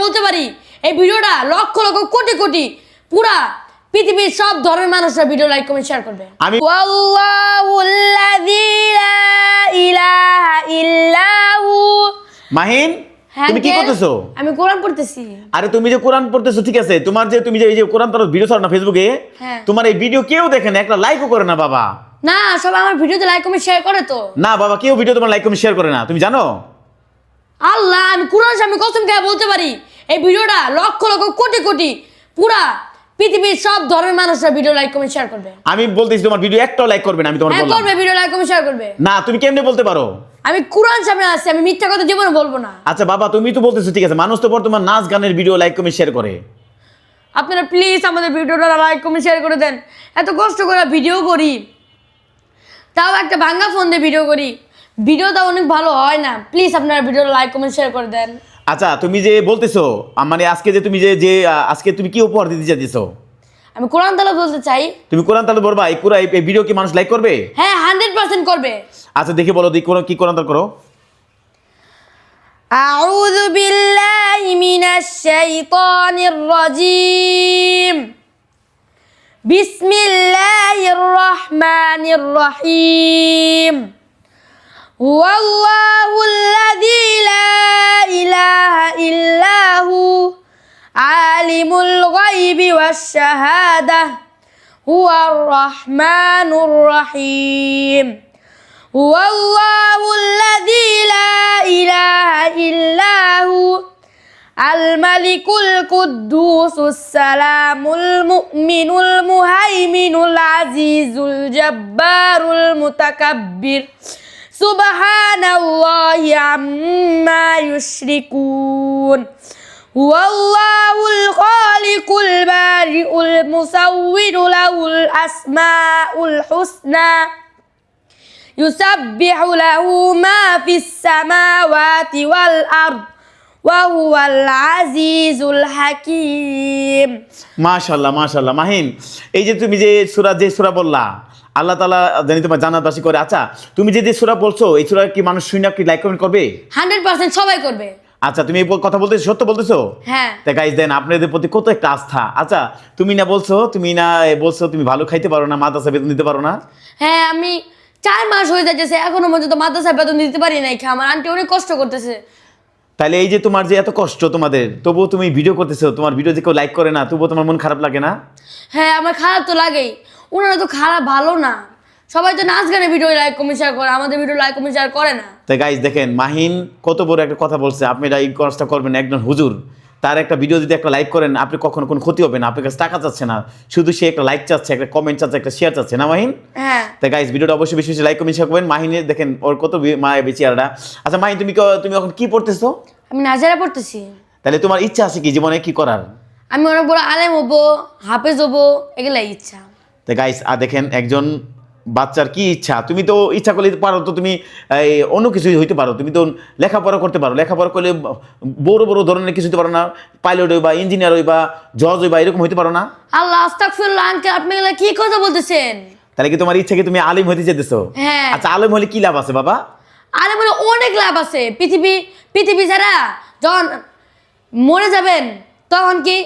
বলতে পারি এই ভিডিওটা লক্ষ লক্ষ কোটি কোটি পুরা পৃথিবীর সব ধর্মের মানুষরা ভিডিও লাইক কমেন্ট শেয়ার করবে। আমি ওয়াল্লাহুল্লাযী লা ইলাহা ইল্লাহু। মাহিন তুমি কি করতেছো? আমি কোরআন পড়তেছি। আরে তুমি যে কোরআন পড়তেছো ঠিক আছে, তোমার যে তুমি যে এই যে কোরআন পড়ার ভিডিও ছাড়ো না ফেসবুকে, তোমার এই ভিডিও কেউ দেখে না, একটা লাইকও করে না বাবা। না, সবাই আমার ভিডিওতে লাইক কমেন্ট শেয়ার করে তো। না বাবা, কেউ ভিডিও তোমার লাইক কমেন্ট শেয়ার করে না, তুমি জানো? আল্লাহ, আমি কোরআনের সামনে কসম খেয়ে বলতে পারি এই ভিডিওটা লক্ষ লক্ষ কোটি কোটি পুরা পৃথিবীর সব ধর্মের মানুষরা ভিডিও লাইক কমেন্ট শেয়ার করবে। আমি বলতেছি তোমার ভিডিও একটাও লাইক করবে না, আমি তোমার বললাম। করবে, ভিডিও লাইক কমেন্ট শেয়ার করবে। না, তুমি কেমনে বলতে পারো? আমি কোরআন সামনে আছি, আমি মিথ্যা কথা জীবনে বলবো না। আচ্ছা বাবা, তুমি তো বলতেছো ঠিক আছে, মানুষ তো বর্তমান নাচ গানের ভিডিও লাইক কমেন্ট শেয়ার করে। আপনারা প্লিজ আমাদের ভিডিওটা লাইক কমেন্ট শেয়ার করে দেন। এত কষ্ট করে ভিডিও করি, তাও একটা ভাঙ্গা ফোন দিয়ে ভিডিও করি, ভিডিওটা অনেক ভালো হয় না। প্লিজ আপনারা ভিডিওটা লাইক কমেন্ট শেয়ার করে দেন। আচ্ছা, তুমি যে বলতেছো মানে আজকে যে তুমি যে আজকে তুমি কি উপহার দিতে চাইতেছো? আমি কোরআন তাআলা বলতে চাই। তুমি কোরআন তাআলা বলবা? এই ভিডিও কি মানুষ লাইক করবে? হ্যাঁ, 100% করবে। আচ্ছা দেখি বলো, কি কোরআন তাআলা করো। আউযু বিল্লাহি মিনাশ শাইতানির রাজীম। বিসমিল্লাহির রহমানির রহিম। হুয়াল্লাহুল্লাযী লা ইলাহা ইল্লাহু আলিমুল গায়বি ওয়াশ শাহাদাহ হুয়ার রহমানুর রহিম। হুয়াল্লাহুল্লাযী লা ইলাহা ইল্লাহু আল মালিকুল কুদ্দুসুস সালামুল মুমিনুল মুহাইমিনুল আজিজুল জাব্বারুল মুতাকাব্বির সুবহানাল্লাহি আম্মা ইউশরিকুন। হুয়াল্লাহুল খালিকুল বারিউল মুসাউবিরু লাহুল আসমাউল হুসনা ইউসাব্বিহু লাহু মা ফিস সামাওয়াতি ওয়াল আরদ ওয়া হুয়াল আজিজুল হাকীম। মাশাআল্লাহ মাশাআল্লাহ। মাহিন, এই যে তুমি যে সূরা বললা, আল্লাহ তাআলা জানি তোমার জান্নাতবাসী করে। আচ্ছা, তুমি যে সূরা বলছো, এই সূরা কি মানুষ শুনে কি লাইক কমেন্ট করবে? 100% সবাই করবে। আচ্ছা, তুমি এই কথা বলতেছো, সত্য বলতেছো? হ্যাঁ। তা গাইস দেন আপনাদের প্রতি কত একটা আস্থা। আচ্ছা, তুমি বলছো তুমি ভালো খাইতে পারো না, মাদ্রাসা বেতন দিতে পারো না। হ্যাঁ, আমি 4 মাস হয়ে যাচ্ছে এখনো পর্যন্ত মাদ্রাসা বেতন দিতে পারি নাই। আমার আন্টি অনেক কষ্ট করতেছে। তাহলে এই যে তোমার যে এত কষ্ট তোমাদের, তবুও তুমি ভিডিও করতেছো, তোমার ভিডিও যে কেউ লাইক করে না, তবুও তোমার মন খারাপ লাগে না? হ্যাঁ, আমার খারাপ তো লাগেই। ওনারা তো খারাপ ভালো না, সবাই তো নাচ গানে ভিডিও লাইক কমেন্ট শেয়ার করে, আমাদের ভিডিও লাইক কমেন্ট শেয়ার করে না। তাই গাইস দেখেন, মাহিন কত বড় একটা কথা বলছে। আপনারা এই কাজটা করবেন, একজন হুজুর তার একটা ভিডিও যদি একটা লাইক করেন, আপনি কখনো কোনো ক্ষতি হবে না। আপনার কাছে টাকা চাচ্ছে না, শুধু সে একটা লাইক চাচ্ছে, একটা কমেন্ট চাচ্ছে, একটা শেয়ার চাচ্ছে না মাহিন? হ্যাঁ। তাই গাইস ভিডিওটা অবশ্যই বেশি বেশি লাইক কমেন্ট শেয়ার করবেন। মাহিনের দেখেন ওর কত মায়া বেচিয়ারটা। আচ্ছা মাহিন, তুমি এখন কি পড়তেছো? আমি নাজারা পড়তেছি। তাহলে তোমার ইচ্ছা আছে কি জীবনে কি করার? আমি অনেক বড় আলেম হবো, হাফেজ হবো, এগুলাই ইচ্ছা। তাই গাইস দেখেন, একজন বাচ্চার কি ইচ্ছা, তুমি তো ইচ্ছা করলে পারো, তো তুমি অন্য কিছুই হইতে পারো। তুমি তো লেখাপড়া করতে পারো, লেখাপড়া করলে বড় বড় ধরনের কিছু হইতে পারো না? পাইলট হইবা, ইঞ্জিনিয়ার হইবা, জজ হইবা, এরকম হইতে পারো না? আল্লাহ আস্তাগফিরুল্লাহ, আঙ্কেল আপনি এগুলা কি কথা বলতেছেন? তাহলে কি তোমার ইচ্ছা কি তুমি আলিম হইতে চাইতেছো? হ্যাঁ। আচ্ছা, আলিম হলে কি লাভ আছে বাবা? আরে মানে অনেক লাভ আছে। পৃথিবী ছাড়া যখন মরে যাবেন তখন কি